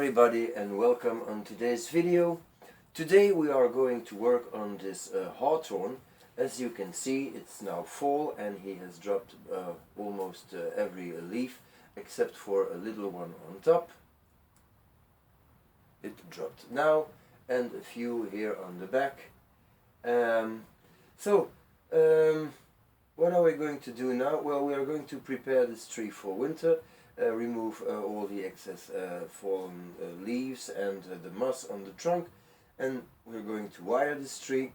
everybody and welcome on today's video. Today we are going to work on this hawthorn. As you can see, it's now fall and he has dropped almost every leaf except for a little one on top. It dropped now and a few here on the back. What are we going to do now? Well, we are going to prepare this tree for winter. Remove all the excess fallen leaves and the moss on the trunk, and we're going to wire this tree.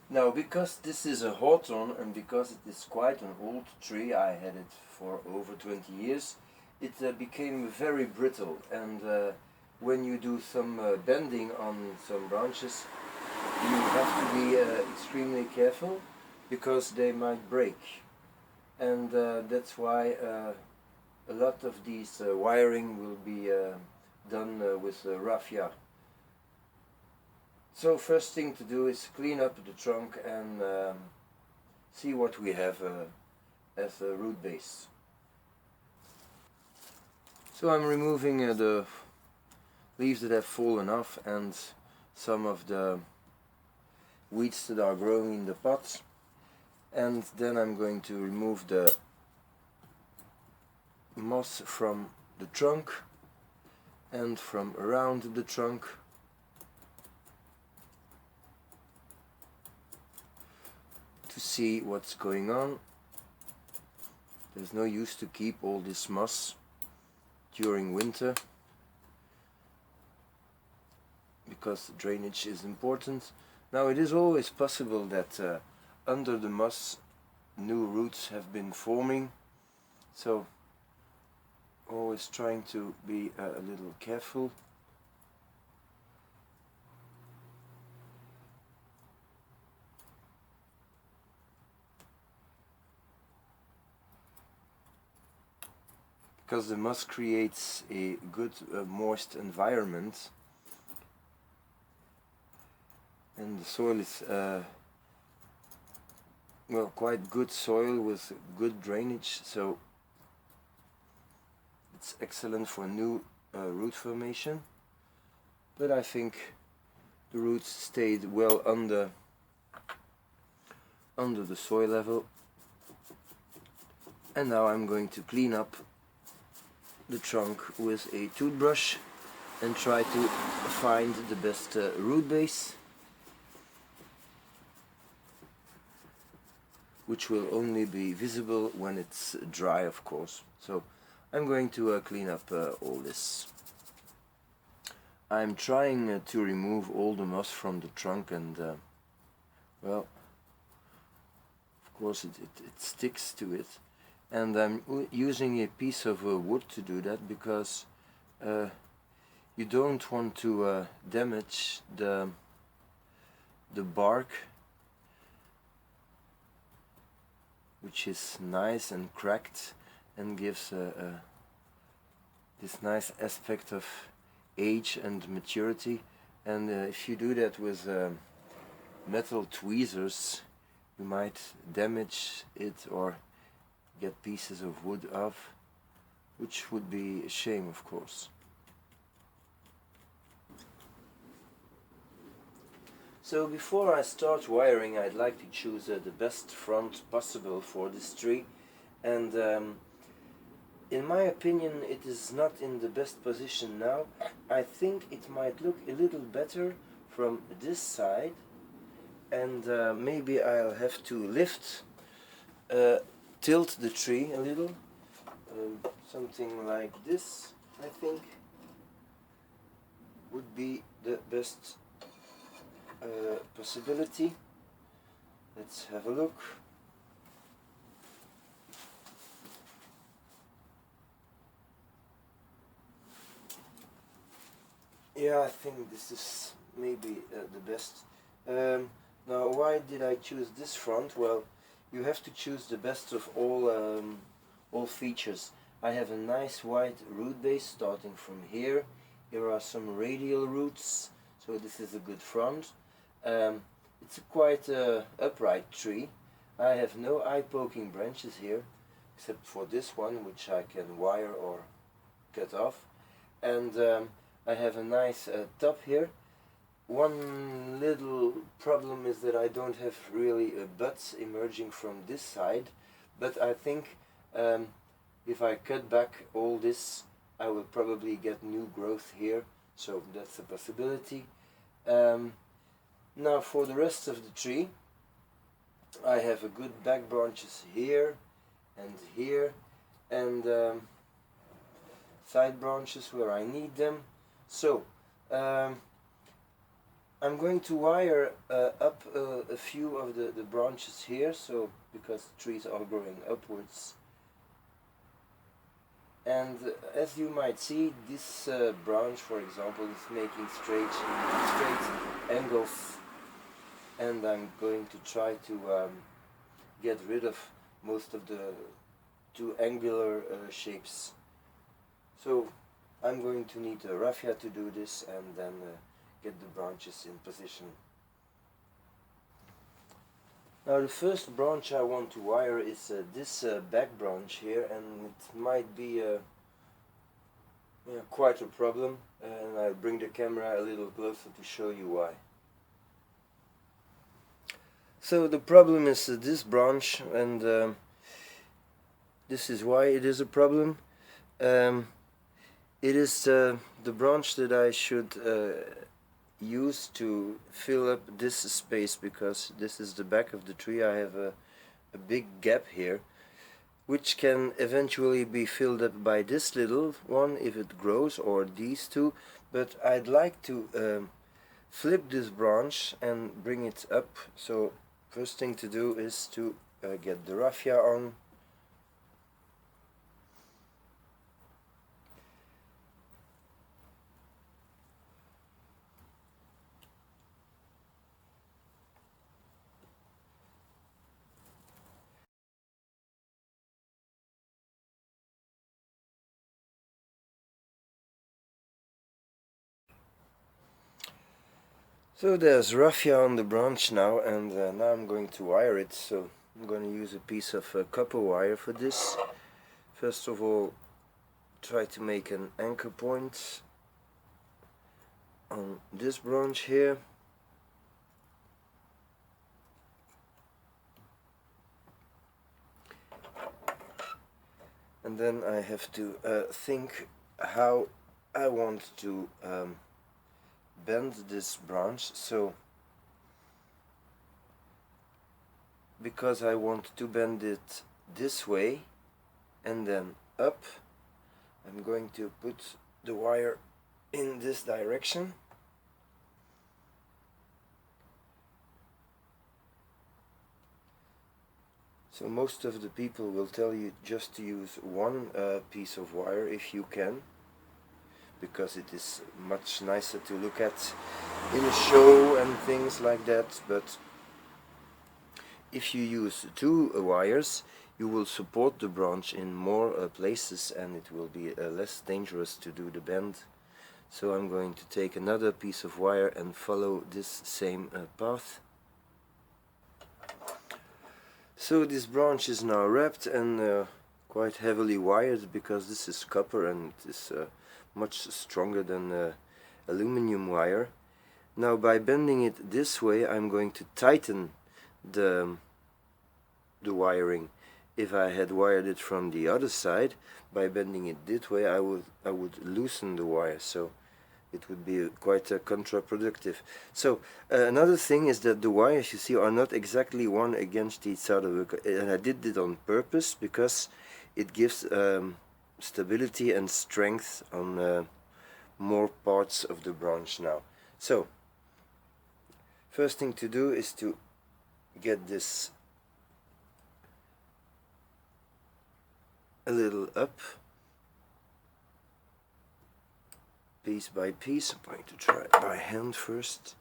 Now, because this is a hawthorn and because it is quite an old tree, I had it for over 20 years, it became very brittle, and when you do some bending on some branches, you have to be extremely careful because they might break, and that's why a lot of these wiring will be done with raffia. So first thing to do is clean up the trunk and see what we have as a root base. So I'm removing the leaves that have fallen off and some of the weeds that are growing in the pots, and then I'm going to remove the moss from the trunk and from around the trunk. To see what's going on. There's no use to keep all this moss during winter because drainage is important. Now, it is always possible that under the moss new roots have been forming, so always trying to be a little careful. Because the moss creates a good moist environment, and the soil is well, quite good soil with good drainage, so it's excellent for new root formation. But I think the roots stayed well under the soil level. And now I'm going to clean up the trunk with a toothbrush and try to find the best root base, which will only be visible when it's dry, of course. So I'm going to clean up all this. I'm trying to remove all the moss from the trunk, and well, of course it sticks to it. And I'm using a piece of wood to do that because you don't want to damage the bark, which is nice and cracked and gives this nice aspect of age and maturity. And if you do that with metal tweezers, you might damage it or get pieces of wood off, which would be a shame, of course. So before I start wiring, I'd like to choose the best front possible for this tree, and in my opinion it is not in the best position now. I think it might look a little better from this side, and maybe I'll have to tilt the tree a little, something like this. I think would be the best possibility. Let's have a look. Yeah, I think this is maybe the best. Now, why did I choose this front? Well, you have to choose the best of all features. I have a nice wide root base starting from here. Here are some radial roots, so this is a good front. It's a quite upright tree. I have no eye-poking branches here, except for this one, which I can wire or cut off. and I have a nice top here. One little problem is that I don't have really buds emerging from this side, but I think if I cut back all this, I will probably get new growth here, so that's a possibility. Now for the rest of the tree, I have a good back branches here and side branches where I need them. So I'm going to wire up a few of the branches here, so because the trees are growing upwards. And as you might see, this branch, for example, is making straight angles, and I'm going to try to get rid of most of the too angular shapes. So I'm going to need a raffia to do this, and then get the branches in position. Now the first branch I want to wire is this back branch here, and it might be quite a problem, and I'll bring the camera a little closer to show you why. So the problem is this branch, and this is why it is a problem. It is the branch that I should use to fill up this space, because this is the back of the tree. I have a big gap here, which can eventually be filled up by this little one if it grows, or these two, but I'd like to flip this branch and bring it up. So first thing to do is to get the raffia on. So there's raffia on the branch now, and now I'm going to wire it. So I'm going to use a piece of copper wire for this. First of all, try to make an anchor point on this branch here. And then I have to think how I want to bend this branch. So because I want to bend it this way and then up, I'm going to put the wire in this direction. So most of the people will tell you just to use one piece of wire if you can, because it is much nicer to look at in a show and things like that. But if you use two wires, you will support the branch in more places, and it will be less dangerous to do the bend. So I'm going to take another piece of wire and follow this same path. So this branch is now wrapped and quite heavily wired, because this is copper and it is much stronger than aluminum wire. Now by bending it this way, I'm going to tighten the wiring. If I had wired it from the other side, by bending it this way, I would loosen the wire, so it would be quite counterproductive. So another thing is that the wires, you see, are not exactly one against each other, and I did it on purpose because it gives stability and strength on more parts of the branch now. So first thing to do is to get this a little up, piece by piece. I'm going to try it by hand first.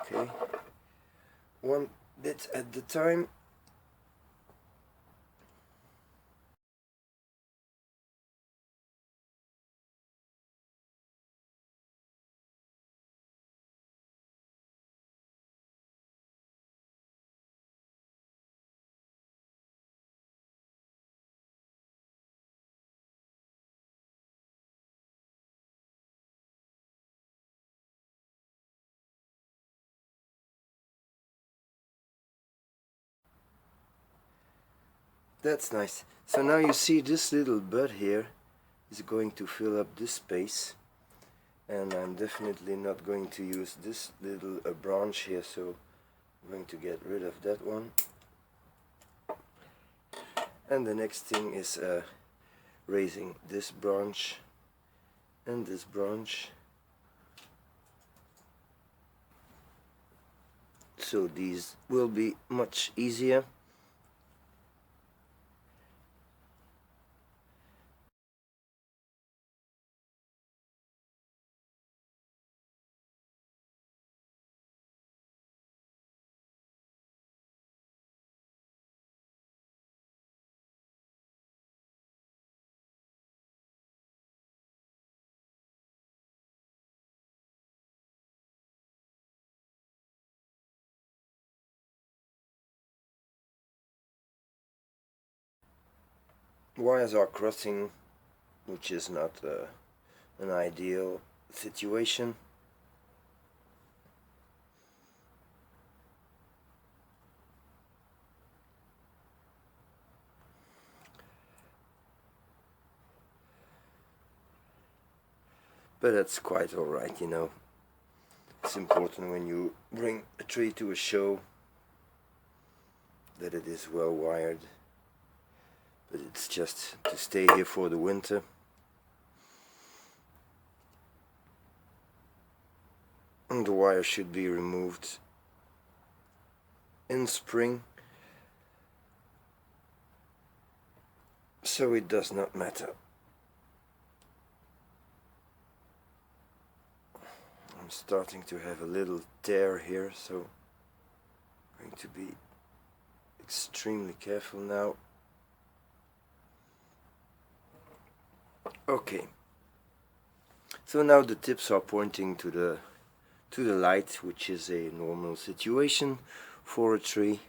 Okay, one bit at the time. That's nice. So now you see this little bud here is going to fill up this space, and I'm definitely not going to use this little branch here, so I'm going to get rid of that one. And the next thing is raising this branch and this branch, so these will be much easier. Wires are crossing, which is not an ideal situation. But that's quite alright, you know. It's important when you bring a tree to a show that it is well wired. But it's just to stay here for the winter. And the wire should be removed in spring, so it does not matter. I'm starting to have a little tear here, so I'm going to be extremely careful now. Okay, so now the tips are pointing to the light, which is a normal situation for a tree,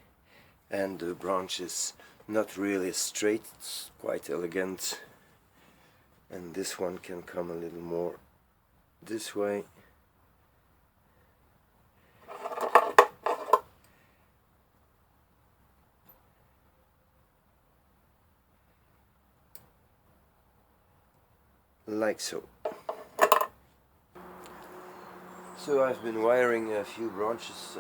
and the branch is not really straight, it's quite elegant, and this one can come a little more this way. Like so. So I've been wiring a few branches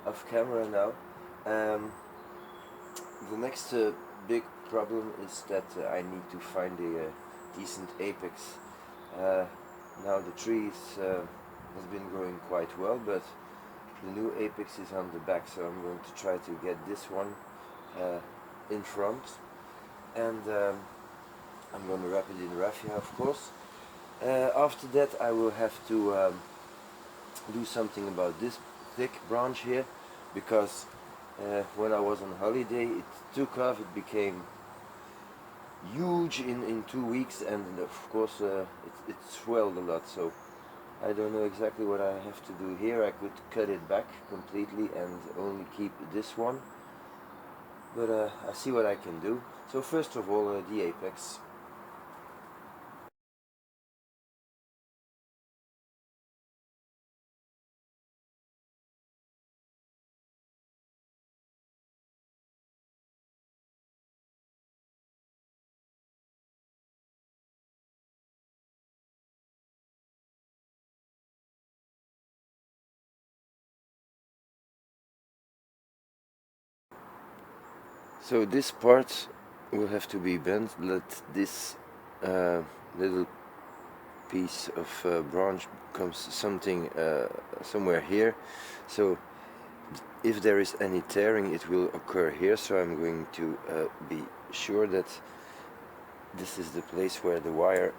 off camera now. The next big problem is that I need to find a decent apex. Now the tree has been growing quite well, but the new apex is on the back, so I'm going to try to get this one in front, and I'm going to wrap it in raffia, of course. After that I will have to do something about this thick branch here, because when I was on holiday it took off, it became huge in 2 weeks, and of course it swelled a lot, so I don't know exactly what I have to do here. I could cut it back completely and only keep this one, but I see what I can do. So first of all, the apex. So this part will have to be bent. Let this little piece of branch comes something somewhere here. So if there is any tearing, it will occur here. So I'm going to be sure that this is the place where the wire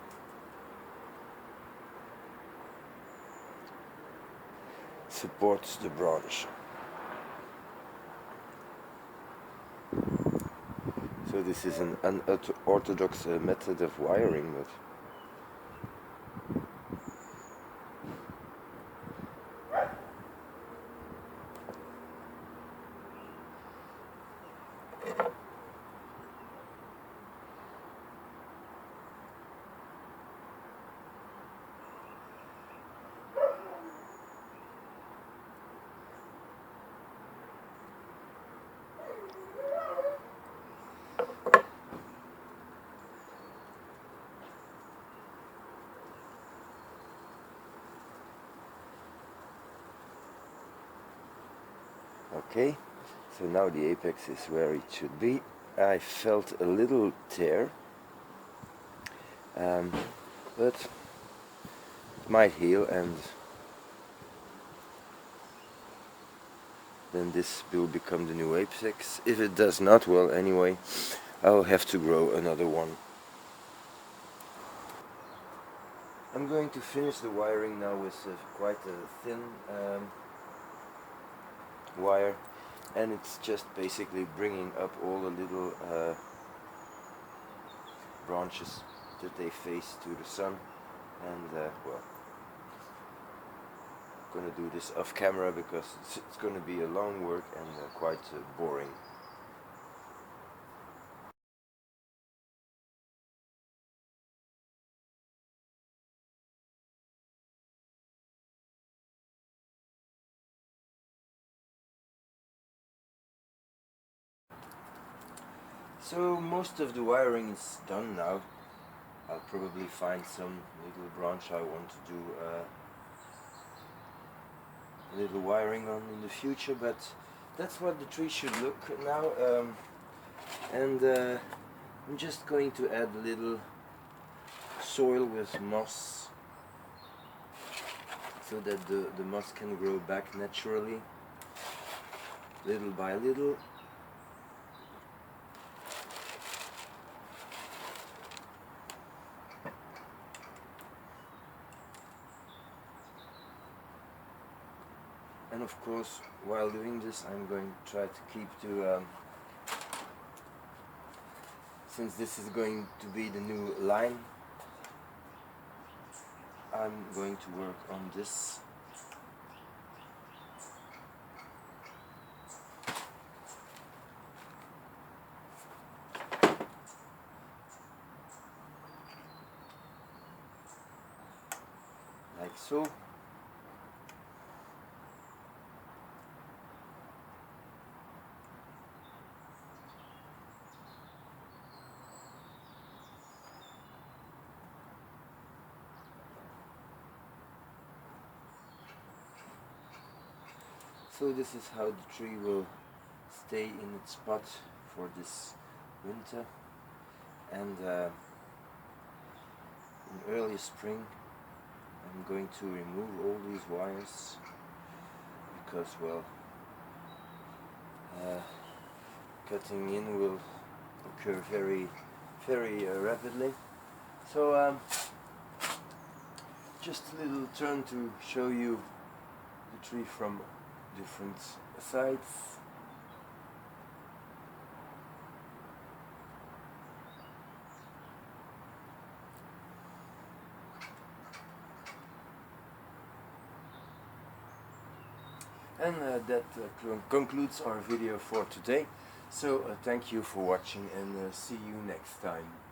supports the branch. So this is an unorthodox method of wiring, but Okay, so now the apex is where it should be. I felt a little tear, but it might heal, and then this will become the new apex. If it does not, well, anyway, I'll have to grow another one. I'm going to finish the wiring now with quite a thin wire, and it's just basically bringing up all the little branches that they face to the sun. And well, I'm gonna do this off camera because it's gonna be a long work and quite boring. So most of the wiring is done now. I'll probably find some little branch I want to do a little wiring on in the future, but that's what the tree should look now. And I'm just going to add a little soil with moss so that the moss can grow back naturally, little by little. And of course, while doing this, I'm going to try to keep to, since this is going to be the new line, I'm going to work on this. Like so. So this is how the tree will stay in its spot for this winter, and in early spring I'm going to remove all these wires because, well, cutting in will occur very rapidly. So just a little turn to show you the tree from different sides. And that concludes our video for today. So thank you for watching, and see you next time.